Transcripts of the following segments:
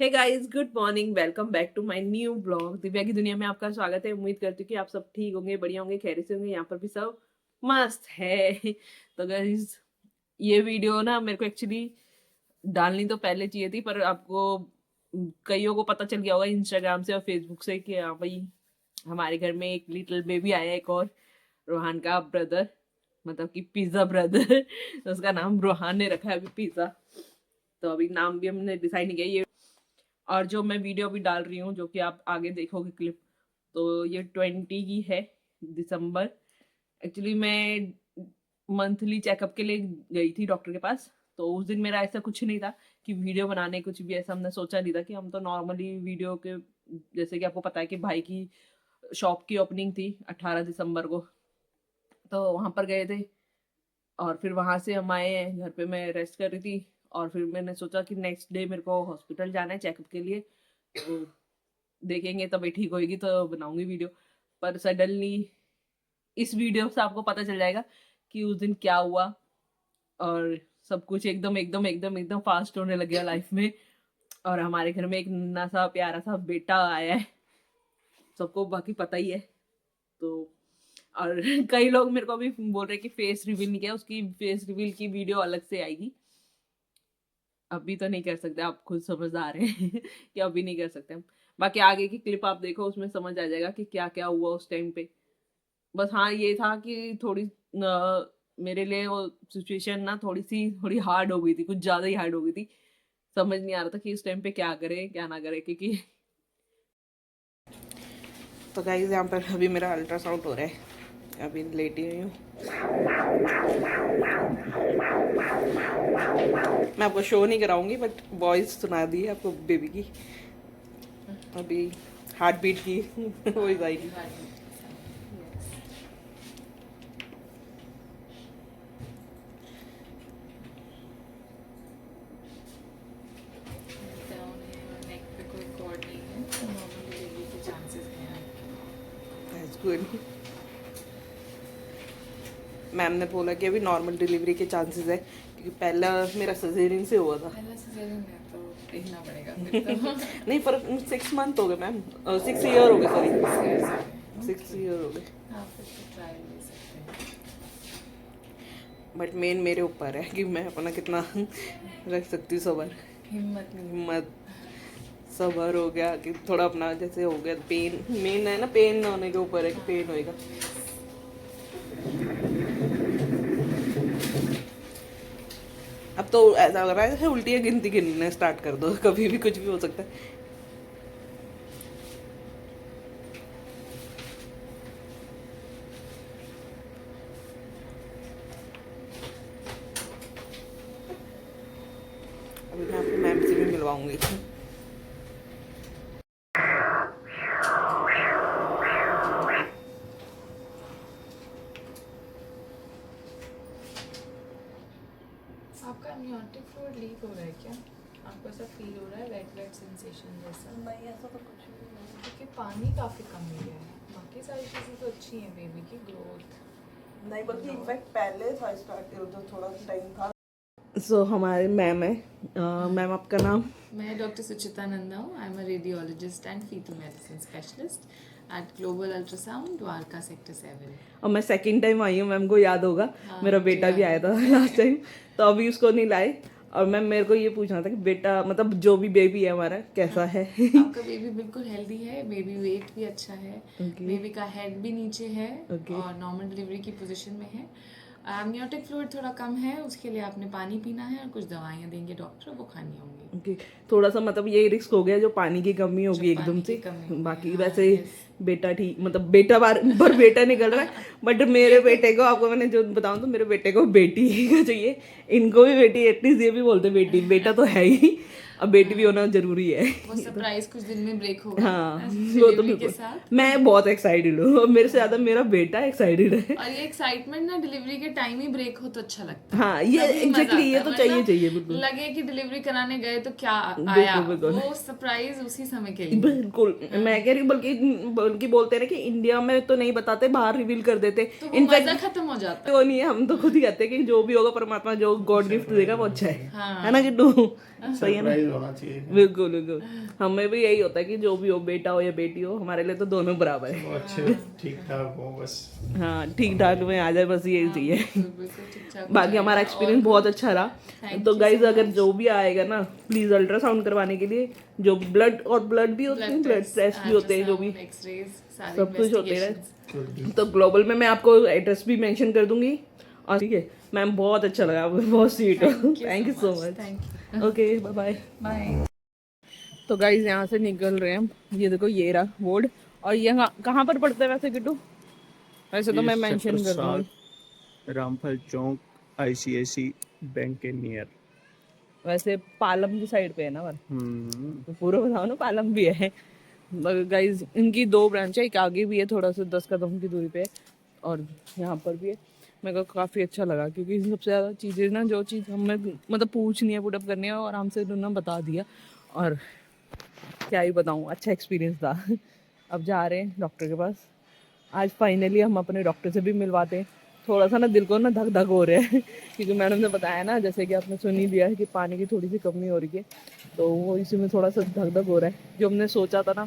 Hey guys, good morning. Welcome back to my new blog. Divya की दुनिया में आपका स्वागत है। उम्मीद करती हूँ कि आप सब ठीक होंगे, बढ़िया होंगे, खैरियत से होंगे। यहाँ पर भी सब मस्त है। तो गाइस, ये वीडियो ना मेरे को एक्चुअली डालनी तो पहले चाहिए थी, पर आपको कईयों को पता चल गया होगा इंस्टाग्राम से और फेसबुक से कि हाँ भाई, हमारे घर में एक लिटिल बेबी आया है, एक और रोहान का ब्रदर, मतलब कि पिज्जा ब्रदर। तो उसका नाम रोहान ने रखा है अभी, पिज्जा। तो अभी नाम भी हमने डिसाइड नहीं किया। ये और जो मैं वीडियो भी डाल रही हूँ, जो कि आप आगे देखोगे क्लिप, तो ये 20 की है, दिसंबर। एक्चुअली मैं मंथली चेकअप के लिए गई थी डॉक्टर के पास। तो उस दिन मेरा ऐसा कुछ नहीं था कि वीडियो बनाने, कुछ भी ऐसा हमने सोचा नहीं था। कि हम तो नॉर्मली वीडियो के, जैसे कि आपको पता है कि भाई की शॉप की ओपनिंग थी 18 दिसंबर को, तो वहाँ पर गए थे। और फिर वहाँ से हम आए हैं, घर पे मैं रेस्ट कर रही थी। और फिर मैंने सोचा कि नेक्स्ट डे मेरे को हॉस्पिटल जाना है चेकअप के लिए, तो देखेंगे तभी ठीक होएगी तो बनाऊंगी वीडियो। पर सडनली इस वीडियो से आपको पता चल जाएगा कि उस दिन क्या हुआ। और सब कुछ एकदम एकदम एकदम एकदम फास्ट होने लग गया लाइफ में। और हमारे घर में एक नन्हा सा प्यारा सा बेटा आया है, सबको बाकी पता ही है। तो और कई लोग मेरे को अभी बोल रहे हैं कि फेस रिवील नहीं किया, उसकी फेस रिवील की वीडियो अलग से आएगी। अभी तो नहीं कर सकते, आप खुद समझदार हैं कि अभी नहीं कर सकते हम। बाकी आगे की क्लिप आप देखो, उसमें समझ आ जाएगा कि क्या क्या हुआ उस टाइम पे। बस हाँ, ये था कि थोड़ी मेरे लिए वो सिचुएशन ना थोड़ी हार्ड हो गई थी, कुछ ज़्यादा ही हार्ड हो गई थी। समझ नहीं आ रहा था कि इस टाइम पे क्या करे क्या ना करे, क्योंकि तो गाइस यहाँ पर अभी मेरा अल्ट्रासाउंड हो रहा है, अभी लेटी हुई हूँ। मैं आपको शो नहीं कराऊंगी, बट वॉइस सुना दी है आपको बेबी की। अभी हार्ट बीट की वॉइस आएगी। गुड। मैम ने बोला कि अभी नॉर्मल डिलीवरी के चांसेस है, क्योंकि पहला मेरा सजेरियन से हुआ था। पहला सीजन है तो देखना पड़ेगा फिर तो। नहीं, पर 6 मंथ हो गए मैम, 6 ईयर हो गए, सॉरी 6 ईयर हो गए। हाँ, फिर तो ट्रायल ले सकते हैं। बट मेन मेरे ऊपर है कि मैं अपना कितना रख सकती हूँ सबर, हिम्मत। सबर हो गया कि थोड़ा अपना जैसे हो गया। पेन मेन है ना, पेन होने के ऊपर है कि पेन होएगा। अब तो ऐसा लग रहा है जैसे उल्टियाँ गिनती गिनने स्टार्ट कर दो, कभी भी कुछ भी हो सकता है। अभी मैं आपको मैम से भी मिलवाऊंगी। आपका amniotic fluid लीक हो रहा है क्या? आपको ऐसा फील हो रहा है वेट सेंसेशन जैसा? नहीं, ऐसा तो कुछ भी नहीं। क्योंकि पानी काफ़ी कम मिल गया है। बाकी सारी चीज़ें तो अच्छी हैं, बेबी की ग्रोथ। नहीं, बल्कि इनफैक्ट पहले था स्टार्ट जो थोड़ा टाइम था। सो हमारे मैम है, मैम आपका नाम? मैं डॉक्टर सुचिता नंदा हूँ। I am a radiologist and fetal medicine specialist at Global Ultrasound Dwarka sector 7। और मैं सेकंड टाइम आई हूँ, मैम को याद होगा। हाँ, मेरा बेटा भी आया था लास्ट टाइम, तो अभी उसको नहीं लाए। और मैम मेरे को ये पूछना था कि बेटा, मतलब जो भी बेबी है हमारा, कैसा है? आपका बेबी बिल्कुल हेल्दी है, बेबी वेट भी अच्छा है, Okay. बेबी का हेड भी नीचे है Okay. और नॉर्मल डिलीवरी की पोजीशन में है। एमनियोटिक फ्लूइड थोड़ा कम है, उसके लिए आपने पानी पीना है और कुछ दवाइयाँ देंगे डॉक्टर, वो खानी होंगी। ओके, थोड़ा सा मतलब ये रिस्क हो गया जो पानी की कमी होगी जो एकदम पानी से। की कमी होगी, बाकी हाँ, वैसे yes. बेटा ठीक, मतलब बेटा बार पर बेटा निकल रहा है। बट मेरे बेटे को, आपको मैंने जो बताऊं तो मेरे बेटे को बेटी ही का चाहिए। इनको भी बेटी, एटलीस्ट ये भी बोलते बेटी, बेटा तो है ही, अब बेटी भी होना जरूरी है। वो सरप्राइज कुछ दिन में ब्रेक होगा। हाँ, वो तो डिलीवरी के बिल्कुल। साथ मैं बहुत एक्साइटेड हूँ, मेरे से ज्यादा मेरा बेटा एक्साइटेड है। और ये एक्साइटमेंट ना डिलीवरी के टाइम ही ब्रेक हो तो अच्छा लगता है। हाँ, ये तभी मजा एग्जैक्टली, ये आता तो है, चाहिए वरना चाहिए, बिल्कुल लगे कि डिलीवरी कराने गए तो क्या आया, बिल्कुल बिल्कुल वो सरप्राइज उसी समय के लिए। बिल्कुल। मैं कह रही हूँ, बल्कि बल्कि बोलते हैं ना कि इंडिया में तो नहीं बताते, बाहर रिवील कर देते। तो वो मजा खत्म हो जाता है। वो नहीं है, हम तो खुद ही कहते हैं कि जो भी होगा परमात्मा जो गॉड गिफ्ट देगा वो अच्छा है। हाँ। है ना किट्टू? सही है ना? एक्सचेंज होना चाहिए। बिल्कुल बिल्कुल, हमें भी यही होता है कि जो भी हो, बेटा हो या बेटी हो, हमारे लिए तो दोनों बराबर है। वो अच्छे ठीक ठाक हो बस। हाँ, ठीक ठाक में आ जाए, बस यही चाहिए। बिल्कुल ठीक ठाक हो बाकी हमारा जाएगा। एक्सपीरियंस बहुत अच्छा रहा। Thank तो you गाइज so अगर much. जो भी आएगा ना, प्लीज अल्ट्रासाउंड करवाने के लिए, जो ब्लड भी होते हैं, ब्लड टेस्ट भी होते हैं, जो भी एक्सरेज, सारे सब कुछ होते हैं। investigations। तो ग्लोबल में मैं आपको एड्रेस भी मेंशन कर दूंगी। और ठीक है मैम, बहुत अच्छा लगा, आप बहुत स्वीट हो, thank you so much. Thank okay bye bye. Bye. तो गाइज यहाँ से निकल रहे हैं हम। ये देखो ये रहा बोर्ड। और ये कहाँ पर पड़ता है वैसे किट्टू? वैसे तो ये मैं सेक्टर मेंशन कर दूंगी। 7 रामफल चौक ICICI बैंक के नियर। वैसे पालम की साइड पे है ना पर, तो पूरा बताओ ना, पालम भी है। गाइज इनकी 2 ब्रांच है, एक आगे भी है थोड़ा सा 10 कदम की दूरी पे है, और यहाँ पर भी है। मेरे को काफ़ी अच्छा लगा क्योंकि सबसे ज़्यादा चीज़ें ना, जो चीज़ हमें मतलब पूछनी है, पुटअप करनी है, और हमसे उन्होंने बता दिया। और क्या ही बताऊँ, अच्छा एक्सपीरियंस था। अब जा रहे हैं डॉक्टर के पास। आज फाइनली हम अपने डॉक्टर से भी मिलवाते हैं। थोड़ा सा ना दिल को ना धक धक हो रहा है क्योंकि मैडम ने बताया ना, जैसे कि आपने सुन ही लिया है कि पानी की थोड़ी सी कमी हो रही है, तो वो इसी में थोड़ा सा धक धक हो रहा है। जो हमने सोचा था ना,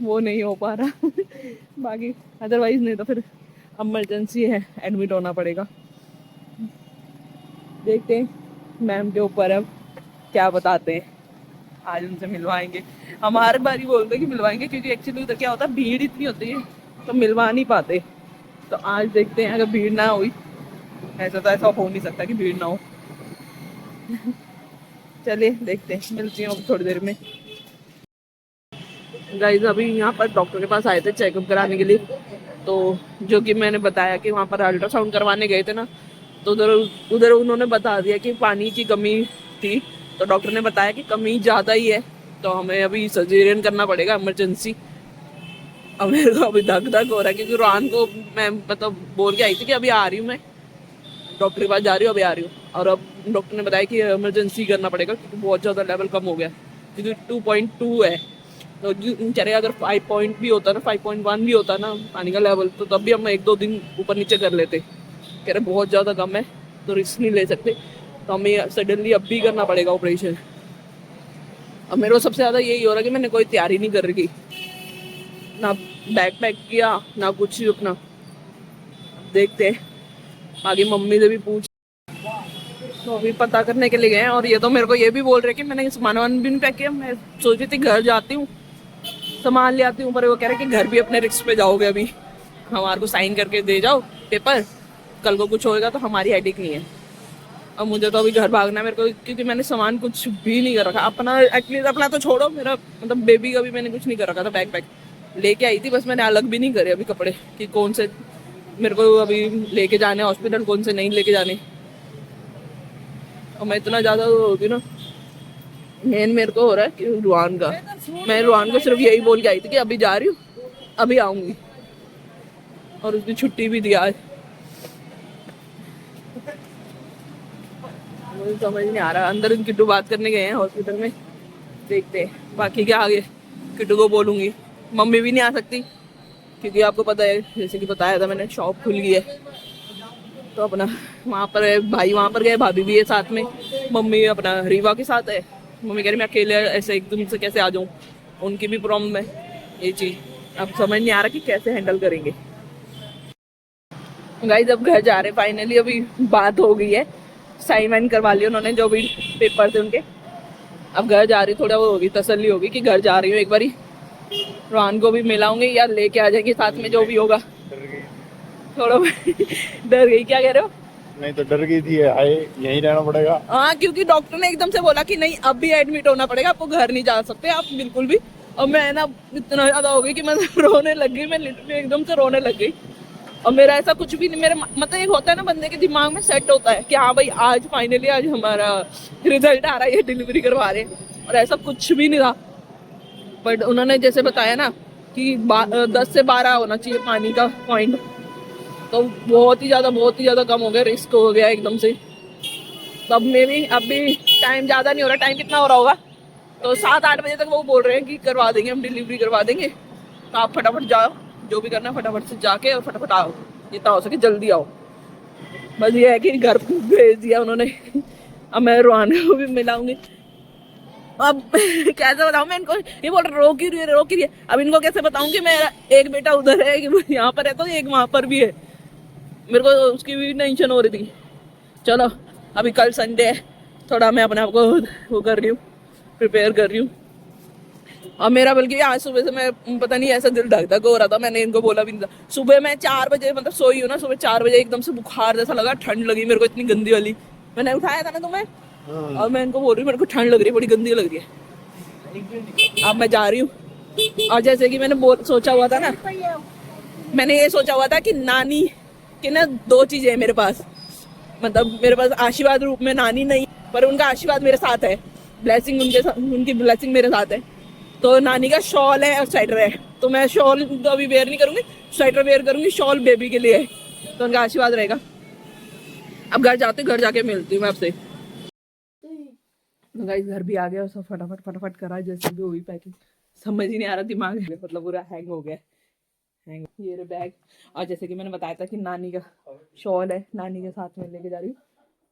वो नहीं हो पा रहा। बाकी अदरवाइज नहीं तो फिर इमरजेंसी है, एडमिट होना पड़ेगा। देखते हैं मैम के ऊपर अब क्या बताते हैं। आज उनसे मिलवाएंगे। हम हर बार ही बोलते हैं कि मिलवाएंगे, क्योंकि एक्चुअली उधर क्या होता है, भीड़ इतनी होती है तो मिलवा नहीं पाते। तो आज देखते हैं, अगर भीड़ ना हुई, ऐसा तो ऐसा हो नहीं सकता कि भीड़ ना हो। चलिए देखते हैं, मिलती हूँ थोड़ी देर में। गाइज अभी यहाँ पर डॉक्टर के पास आए थे चेकअप कराने के लिए। तो जो कि मैंने बताया कि वहाँ पर अल्ट्रासाउंड करवाने गए थे ना, तो उधर उधर उन्होंने बता दिया कि पानी की कमी थी। तो डॉक्टर ने बताया कि कमी ज़्यादा ही है, तो हमें अभी सर्जरी करना पड़ेगा, इमरजेंसी। अब मेरे को अभी धक धक हो रहा है क्योंकि रोहान को मैं मतलब बोल के आई थी कि अभी आ रही हूँ मैं, डॉक्टर के पास जा रही हूँ, अभी आ रही हूँ। और अब डॉक्टर ने बताया कि इमरजेंसी करना पड़ेगा क्योंकि बहुत ज़्यादा लेवल कम हो गया, क्योंकि 2.2 है। तो चले अगर 5 पॉइंट भी होता ना, 5.1 भी होता ना पानी का लेवल, तो तब भी हम 1-2 दिन ऊपर नीचे कर लेते। कह रहे बहुत ज़्यादा कम है तो रिस्क नहीं ले सकते, तो हमें सडनली अब भी करना पड़ेगा ऑपरेशन। अब मेरे को सबसे ज़्यादा यही हो रहा है कि मैंने कोई तैयारी नहीं कर रही, ना बैग पैक किया ना कुछ अपना। देखते हैं आगे, मम्मी से भी पूछ, तो अभी पता करने के लिए गए हैं। और ये तो मेरे को ये भी बोल रहे कि मैंने सामान वामान भी नहीं पैक किया। मैं सोच रही थी घर जाती हूँ सामान ले आती हूँ, पर वो कह रहे कि घर भी अपने रिस्क पे जाओगे, अभी हमारे को साइन करके दे जाओ पेपर, कल को कुछ होएगा तो हमारी हेडेक नहीं है। अब मुझे तो अभी घर भागना है मेरे को, क्योंकि मैंने सामान कुछ भी नहीं कर रखा अपना। एटलीस्ट अपना तो छोड़ो, मेरा मतलब बेबी का भी मैंने कुछ नहीं कर रखा था। बैग पैक लेके आई थी, बस मैंने अलग भी नहीं करे अभी कपड़े कि कौन से मेरे को अभी लेके जाने हॉस्पिटल, कौन से नहीं लेके जाने। और मैं इतना ज़्यादा होती ना, मेन मेरे को हो रहा है कि रुहान का, मैं रुहान को सिर्फ यही बोल के आई थी कि अभी जा रही हूँ, अभी आऊँगी। और उसकी छुट्टी भी दी आज। मुझे समझ नहीं आ रहा, अंदर किट्टू बात करने गए हैं हॉस्पिटल में, देखते हैं बाकी क्या आगे। किट्टू को बोलूँगी, मम्मी भी नहीं आ सकती क्योंकि आपको पता है, जैसे कि बताया था मैंने, शॉप खुल गई है। तो अपना वहाँ पर है, भाई वहाँ पर गए, भाभी भी है साथ में, मम्मी अपना रीवा के साथ है। मम्मी कह रही मैं अकेले ऐसे एकदम से कैसे आ जाऊँ, उनकी भी प्रॉब्लम है ये चीज़। अब समझ नहीं आ रहा कि कैसे हैंडल करेंगे। गाइस अब घर जा रहे फाइनली, अभी बात हो गई है, साइन वाइन करवा लिया उन्होंने जो भी पेपर थे उनके। अब घर जा रही, थोड़ा वो होगी, तसल्ली होगी कि घर जा रही हूँ। एक बारी रोहान को भी मिलाऊंगी या लेके आ जाएंगे साथ में, जो भी होगा। थोड़ा डर गई, क्या कह रहे हो? नहीं तो डर गई थी, आए यहीं रहना पड़ेगा। हाँ, क्योंकि डॉक्टर ने एकदम से बोला कि नहीं अब भी एडमिट होना पड़ेगा, आपको घर नहीं जा सकते आप बिल्कुल भी। और मैं ना इतना ज्यादा हो गई कि मैं रोने लग गई, मैं लिटरली एकदम से रोने लग गई। और मेरा ऐसा कुछ भी नहीं, मेरे मतलब एक होता है ना बंदे के दिमाग में सेट होता है कि हाँ भाई आज फाइनली आज हमारा रिजल्ट आ रहा है, ये डिलीवरी करवा रहे हैं, और ऐसा कुछ भी नहीं था। बट उन्होंने जैसे बताया ना कि 10 से 12 होना चाहिए पानी का पॉइंट, तो बहुत ही ज़्यादा कम हो गया, रिस्क हो गया एकदम से। तो अब मेरी अभी टाइम ज़्यादा नहीं हो रहा, टाइम कितना हो रहा होगा, तो 7-8 बजे तक वो बोल रहे हैं कि करवा देंगे, हम डिलीवरी करवा देंगे। तो आप फटाफट जाओ, जो भी करना है फटाफट से जाके और फटाफट आओ, जितना हो सके जल्दी आओ। बस ये है कि घर भेज दिया उन्होंने। अब मैं रोहान को भी मिलाऊंगी, अब कैसे बताऊं मैं इनको, ये बोल रहे रो क्यों रही है, रो क्यों रही है। अब इनको कैसे बताऊं कि मेरा एक बेटा उधर है, कि यहाँ पर है तो एक वहां पर भी है। मेरे को उसकी भी टेंशन हो रही थी। चलो अभी कल संडे है, थोड़ा मैं अपने आप को वो कर रही हूँ, प्रिपेयर कर रही हूँ। और मेरा बल्कि आज सुबह से मैं पता नहीं ऐसा दिल धक धक हो रहा था, मैंने इनको बोला भी नहीं था। सुबह मैं 4 बजे मतलब सोई हूँ ना, सुबह 4 बजे एकदम से बुखार जैसा लगा, ठंड लगी मेरे को इतनी गंदी वाली। मैंने उठाया था ना तुम्हें, और मैं इनको बोल रही हूँ मेरे को ठंड लग रही है, बड़ी गंदी लग रही है। अब मैं जा रही हूँ, और जैसे कि मैंने सोचा हुआ था ना, मैंने ये सोचा हुआ था कि नानी के ना 2 चीजें है मेरे पास। मतलब मेरे पास आशीर्वाद रूप में नानी नहीं, पर उनका आशीर्वाद मेरे साथ है, ब्लेसिंग उनकी ब्लेसिंग मेरे साथ है। तो नानी का शॉल है और स्वेटर है, तो मैं शॉल तो अभी वेयर नहीं करूंगी, स्वेटर वेयर करूंगी, शॉल बेबी के लिए है, तो उनका आशीर्वाद रहेगा। अब घर जाते, घर जाके मिलती हूँ मैं आपसे। तो गाइस घर भी आ गया और सब फटाफट फटाफट करा, जैसे भी हुई पैकिंग, समझ ही नहीं आ रहा, दिमाग मतलब पूरा हैंग हो गया। हैंग ये रहे बैग, और जैसे कि मैंने बताया था कि नानी का शॉल है, नानी के साथ में लेके जा रही हूँ।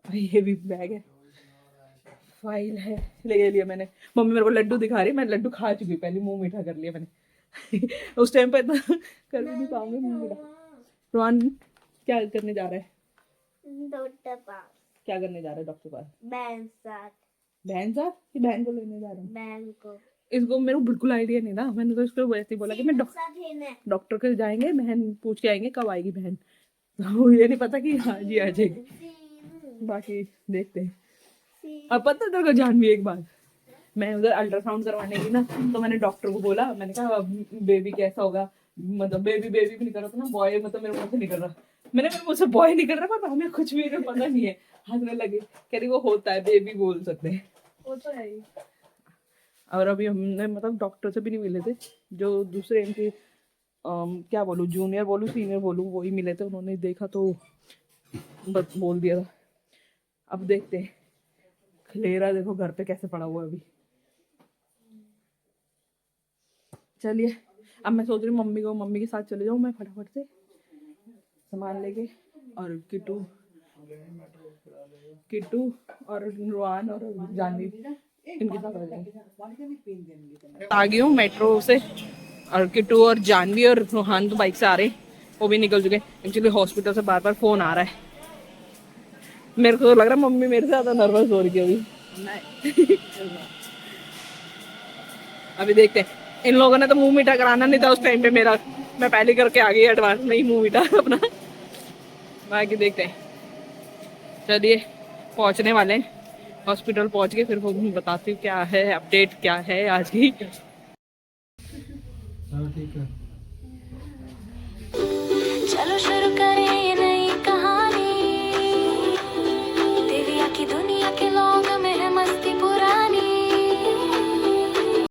और ये भी बैग है, फाइल है, ले लिया मैंने। मम्मी मेरे को लड्डू दिखा रही है, मैं लड्डू खा चुकी, पहले मुंह मीठा कर लिया मैंने। उस टाइम पे इतना कर भी नहीं पाऊंगी मुंह मीठा। रोहन क्या करने जा रहा है? डॉक्टर पास। क्या करने जा रहा है डॉक्टर पास? बहन साथ। बहन साथ कि बहन को लेने जा रहा हूँ? बहन को। इसको मेरे को बिल्कुल आइडिया नहीं था, मैंने तो इसको वैसे ही बोला कि मैं डॉक्टर के जाएंगे, बहन पूछ के आएंगे कब आएगी बहन। तो ये नहीं पता कि हाँ जी आ जाएगी, बाकी देखते हैं। अब पता है तेरे को जानवी, एक बात, मैं उधर अल्ट्रासाउंड करवाने गई ना, तो मैंने डॉक्टर को बोला, मैंने कहा बेबी कैसा होगा, मतलब बेबी बेबी भी नहीं कर रहा था ना, बॉय मतलब मेरे मुंह से निकल रहा, मैंने मेरे मुंह से बॉय निकल रहा, पर हमें कुछ भी पता नहीं है, हंसने लगे, कह रही वो होता है, बेबी बोल सकते हैं, वो तो है ही। और अभी हमने मतलब डॉक्टर से भी नहीं मिले थे, जो दूसरे इनके क्या बोलूँ, जूनियर बोलूँ सीनियर बोलूँ, वही मिले थे, उन्होंने देखा तो बस बोल दिया था। अब देखते हैं, खलेरा देखो घर पे कैसे पड़ा हुआ है अभी। चलिए अब मैं सोच रही हूँ मम्मी के साथ चले जाऊँ मैं फटाफट से सामान लेके, और किट्टू और रोहान और जानवी इनके साथ आ गई हूँ मेट्रो से, और किट्टू और जानवी और रोहान तो बाइक से आ रहे हैं, वो भी निकल चुके। एक्चुअली हॉस्पिटल से बार बार फोन आ रहा है, मेरे को लग रहा है मम्मी मेरे से ज्यादा नर्वस हो रही है अभी। अभी देखते हैं, इन लोगों ने तो मुंह मीठा कराना नहीं था उस टाइम पे मेरा, मैं पहले करके आ गई एडवांस में ही मुंह मीठा अपना। बाकी देखते हैं, चलिए पहुंचने वाले हैं, हॉस्पिटल पहुंच के फिर बताती हूँ क्या है अपडेट, क्या है आज की। चलो शुरू करें